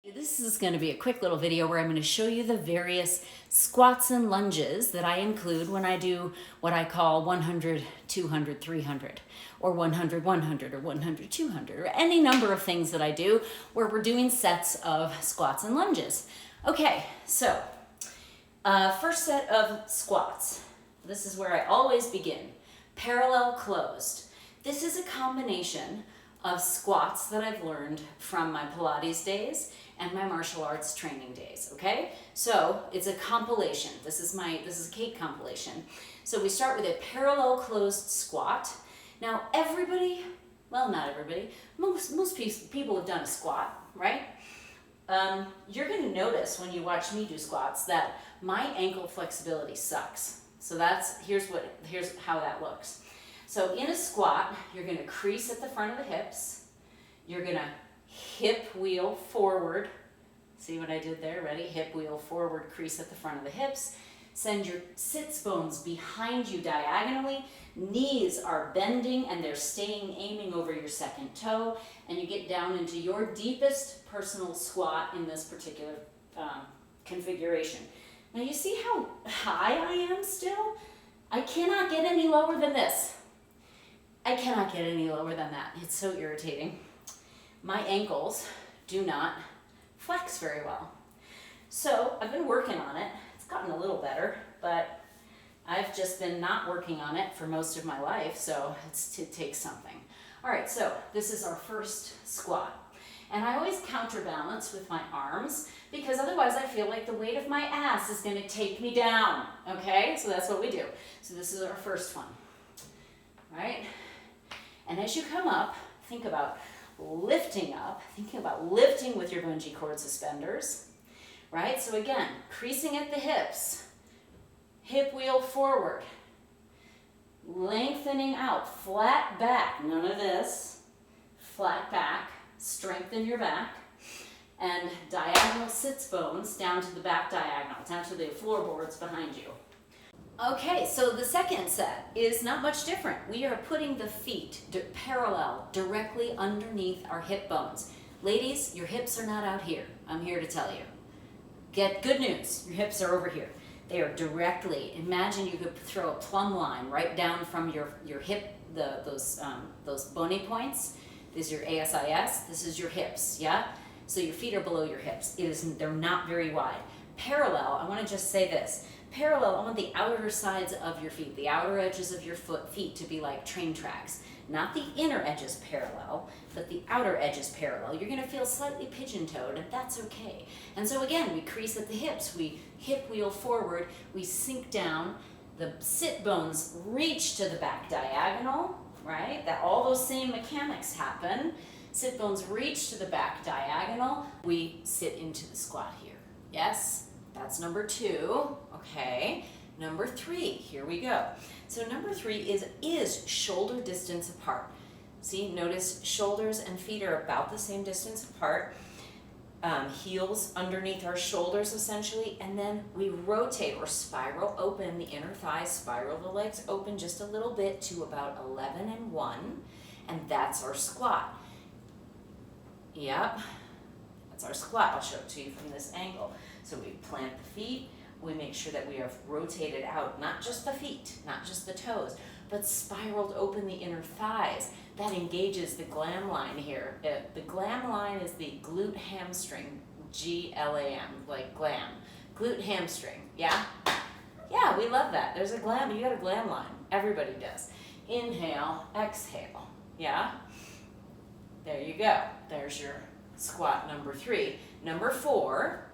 This is going to be a quick little video where I'm going to show you the various squats and lunges that I include when I do what I call 100, 200, 300, or 100, 100, or 100, 200, or any number of things that I do where we're doing sets of squats and lunges. Okay, so first set of squats. This is where I always begin. Parallel closed. This is a combination of squats that I've learned from my Pilates days and my martial arts training days, okay? So it's a compilation. This is a Kate compilation. So we start with a parallel closed squat. Now everybody, well not everybody, most people have done a squat, right? You're gonna notice when you watch me do squats that my ankle flexibility sucks. So here's how that looks. So in a squat, you're gonna crease at the front of the hips. You're gonna hip wheel forward. See what I did there? Ready? Hip wheel forward, crease at the front of the hips. Send your sits bones behind you diagonally. Knees are bending and they're aiming over your second toe. And you get down into your deepest personal squat in this particular configuration. Now you see how high I am still? I cannot get any lower than this. I cannot get any lower than that. It's so irritating. My ankles do not flex very well. So I've been working on it. It's gotten a little better, but I've just been not working on it for most of my life, so it takes something. All right, so this is our first squat. And I always counterbalance with my arms because otherwise I feel like the weight of my ass is gonna take me down, okay? So that's what we do. So this is our first one, right? And as you come up, think about lifting up, thinking about lifting with your bungee cord suspenders, right? So again, creasing at the hips, hip wheel forward, lengthening out, flat back, none of this, flat back, strengthen your back, and diagonal sits bones down to the back diagonal, down to the floorboards behind you. Okay, so the second set is not much different. We are putting the feet parallel directly underneath our hip bones. Ladies, your hips are not out here. I'm here to tell you. Get good news, your hips are over here. They are directly, imagine you could throw a plumb line right down from your hip, those bony points. This is your ASIS, this is your hips, yeah? So your feet are below your hips. They're not very wide. Parallel, I wanna just say this. Parallel, I want the outer sides of your feet, the outer edges of your feet to be like train tracks. Not the inner edges parallel, but the outer edges parallel. You're gonna feel slightly pigeon-toed, and that's okay. And so again, we crease at the hips, we hip wheel forward, we sink down, the sit bones reach to the back diagonal, right? All those same mechanics happen. Sit bones reach to the back diagonal. We sit into the squat here, yes? That's number 2, okay. Number 3, here we go. So number 3 is shoulder distance apart. See, notice shoulders and feet are about the same distance apart. Heels underneath our shoulders essentially, and then we rotate or spiral open the inner thighs, spiral the legs open just a little bit to about 11 and 1, and that's our squat. Yep, that's our squat. I'll show it to you from this angle. So we plant the feet, we make sure that we have rotated out, not just the feet, not just the toes, but spiraled open the inner thighs. That engages the glam line here. The glam line is the glute hamstring, G-L-A-M, like glam. Glute hamstring, yeah? Yeah, we love that. There's a glam, you got a glam line. Everybody does. Inhale, exhale, yeah? There you go. There's your squat number 3. Number 4,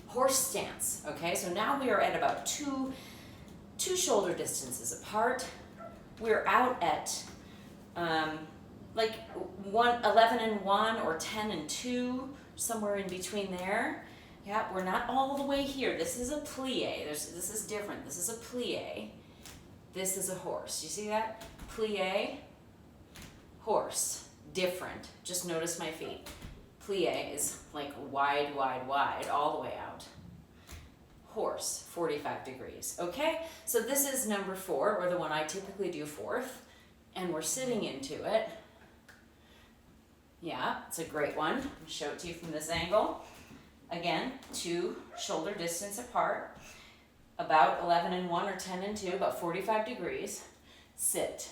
horse stance, okay? So now we are at about two shoulder distances apart. We're out at like 11 and 1 or 10 and 2, somewhere in between there. Yeah, we're not all the way here. This is a plie. This is different. This is a plie. This is a horse. You see that? Plie, horse, different. Just notice my feet. Plie is like wide, wide, wide, all the way out. Horse, 45 degrees, okay? So this is number 4, or the one I typically do 4th, and we're sitting into it. Yeah, it's a great one. I'll show it to you from this angle. Again, 2 shoulder distance apart, about 11 and 1 or 10 and 2, about 45 degrees. Sit.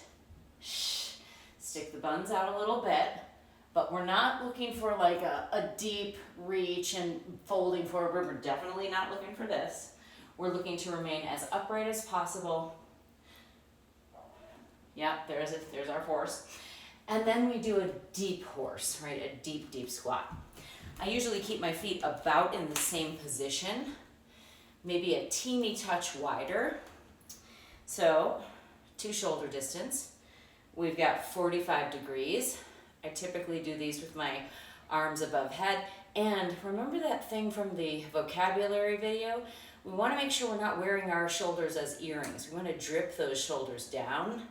Shh. Stick the buns out a little bit, but we're not looking for like a deep reach and folding forward. We're definitely not looking for this. We're looking to remain as upright as possible. Yeah, there's our horse. And then we do a deep horse, right? A deep, deep squat. I usually keep my feet about in the same position, maybe a teeny touch wider. So 2 shoulder distance. We've got 45 degrees. I typically do these with my arms above head. And remember that thing from the vocabulary video? We want to make sure we're not wearing our shoulders as earrings. We want to drip those shoulders down,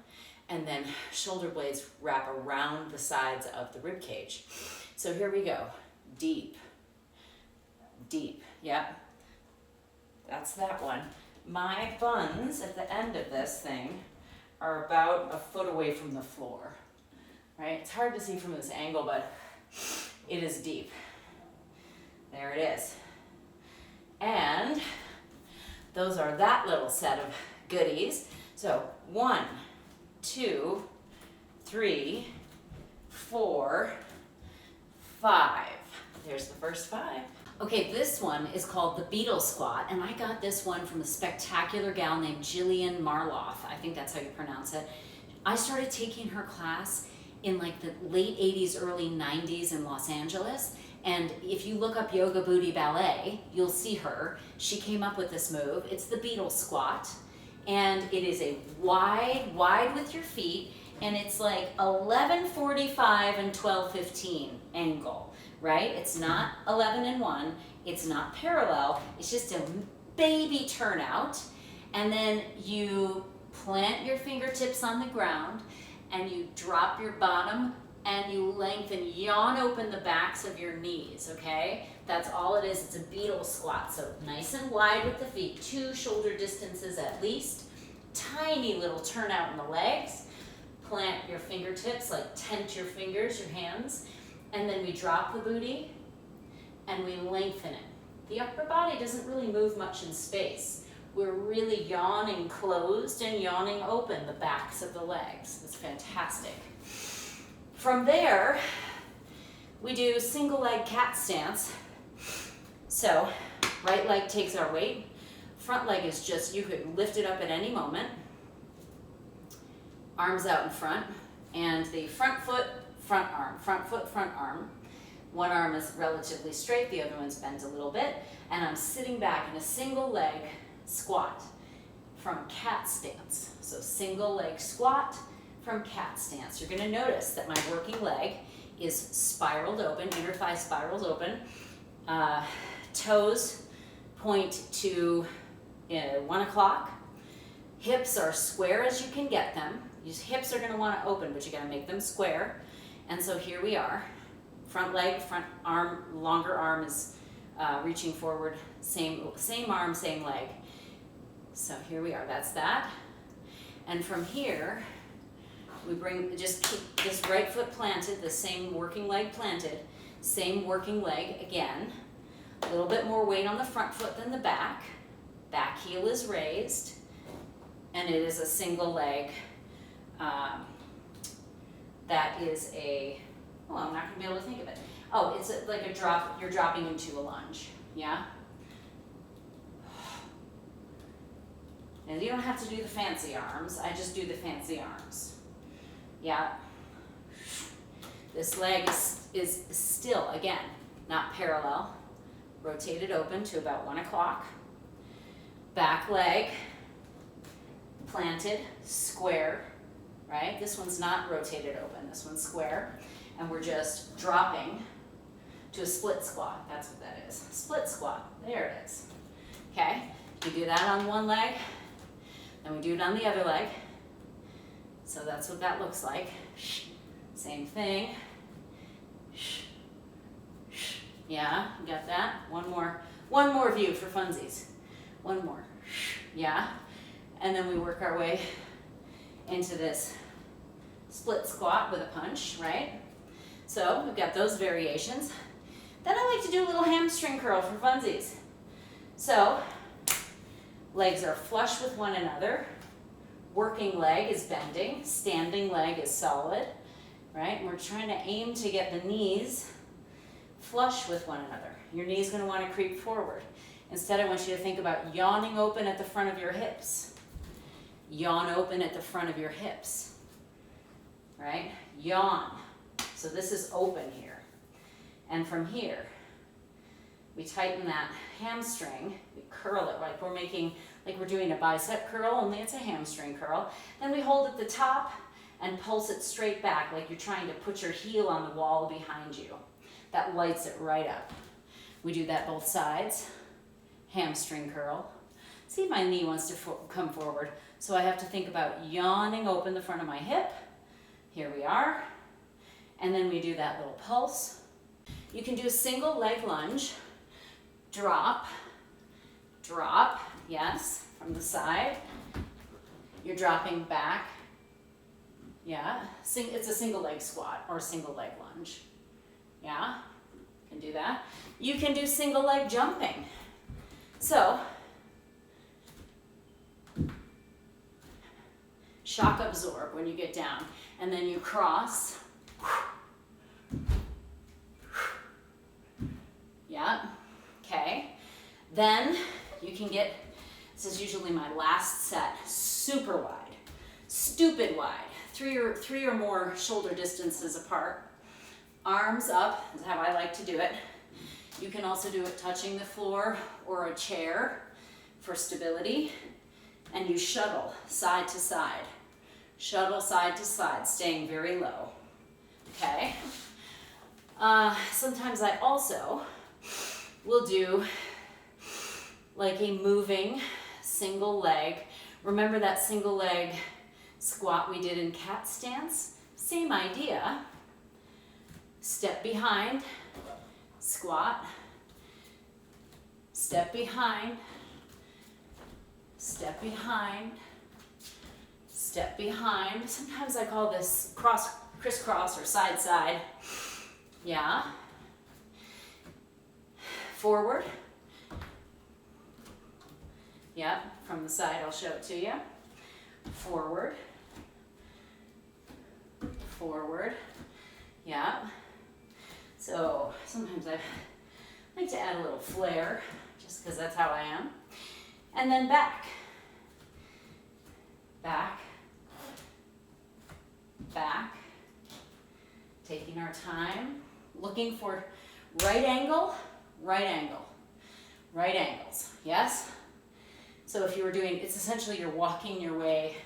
and then shoulder blades wrap around the sides of the rib cage. So here we go. Deep, deep, yep. That's that one. My buns at the end of this thing are about a foot away from the floor, right? It's hard to see from this angle, but it is deep. There it is. And those are that little set of goodies. So 1, 2, 3, 4, 5. There's the first 5. Okay, this one is called the Beetle Squat, and I got this one from a spectacular gal named Jillian Marloff. I think that's how you pronounce it. I started taking her class in like the late 80s, early 90s in Los Angeles, and if you look up Yoga Booty Ballet, you'll see her. She came up with this move. It's the Beetle Squat, and it is a wide with your feet, and it's like 11:45 and 12:15 angle, right? It's not 11 and 1, it's not parallel, it's just a baby turnout, and then you plant your fingertips on the ground, and you drop your bottom, and you lengthen, yawn open the backs of your knees, okay? That's all it is. It's a beetle squat. So nice and wide with the feet, 2 shoulder distances at least, tiny little turnout in the legs, plant your fingertips, like tent your fingers, your hands, and then we drop the booty and we lengthen it. The upper body doesn't really move much in space. We're really yawning closed and yawning open the backs of the legs. It's fantastic. From there, we do single leg cat stance. So, right leg takes our weight. Front leg is just, you could lift it up at any moment. Arms out in front. And the front foot, front arm. Front foot, front arm. One arm is relatively straight, the other one's bent a little bit. And I'm sitting back in a single leg squat from cat stance. So single leg squat from cat stance. You're gonna notice that my working leg is spiraled open, inner thigh spirals open. Toes point to 1 o'clock. Hips are square as you can get them. Your hips are gonna wanna open, but you gotta make them square. And so here we are. Front leg, front arm, longer arm is reaching forward, same arm, same leg. So here we are, that's that. And from here, we bring, just keep this right foot planted, the same working leg planted, same working leg again. A little bit more weight on the front foot than the back. Back heel is raised, and it is a single leg. That is a, oh, I'm not gonna be able to think of it. Oh, it's like a drop, you're dropping into a lunge, yeah? And you don't have to do the fancy arms, I just do the fancy arms. Yeah. This leg is still, again, not parallel. Rotated open to about 1 o'clock. Back leg planted, square, right? This one's not rotated open, this one's square. And we're just dropping to a split squat. That's what that is. Split squat. There it is. Okay? We do that on one leg, then we do it on the other leg. So that's what that looks like. Same thing. Yeah, you got that? One more view for funsies. One more. Yeah. And then we work our way into this split squat with a punch, right? So we've got those variations. Then I like to do a little hamstring curl for funsies. So legs are flush with one another. Working leg is bending, standing leg is solid, right? And we're trying to aim to get the knees flush with one another. Your knee's going to want to creep forward. Instead, I want you to think about yawning open at the front of your hips. Yawn open at the front of your hips, right? Yawn. So this is open here. And from here, we tighten that hamstring, we curl it like we're doing a bicep curl, only it's a hamstring curl. Then we hold at the top and pulse it straight back like you're trying to put your heel on the wall behind you. That lights it right up. We do that both sides. Hamstring curl. See, my knee wants to come forward, so I have to think about yawning open the front of my hip. Here we are. And then we do that little pulse. You can do a single leg lunge. Drop, drop, yes, from the side. You're dropping back. Yeah, it's a single leg squat or single leg lunge. Yeah, can do that. You can do single leg jumping. So, shock absorb when you get down, and then you cross. Yeah, okay. Then you can get, this is usually my last set, super wide, stupid wide, three or more shoulder distances apart. Arms up is how I like to do it. You can also do it touching the floor or a chair for stability. And you shuttle side to side. Shuttle side to side, staying very low. Okay? Sometimes I also will do like a moving single leg. Remember that single leg squat we did in cat stance? Same idea. Step behind, squat, step behind, step behind, step behind. Sometimes I call this crisscross or side side. Yeah. Forward. Yeah, from the side I'll show it to you. Forward. Forward. Yeah. So sometimes I like to add a little flair, just because that's how I am. And then back. Back. Back. Taking our time, looking for right angle, right angle, right angles, yes? So if you were doing, it's essentially you're walking your way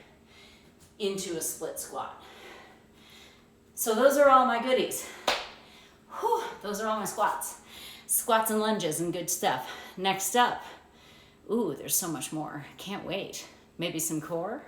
into a split squat. So those are all my goodies. Whew, those are all my squats. Squats and lunges and good stuff. Next up, ooh, there's so much more. Can't wait. Maybe some core.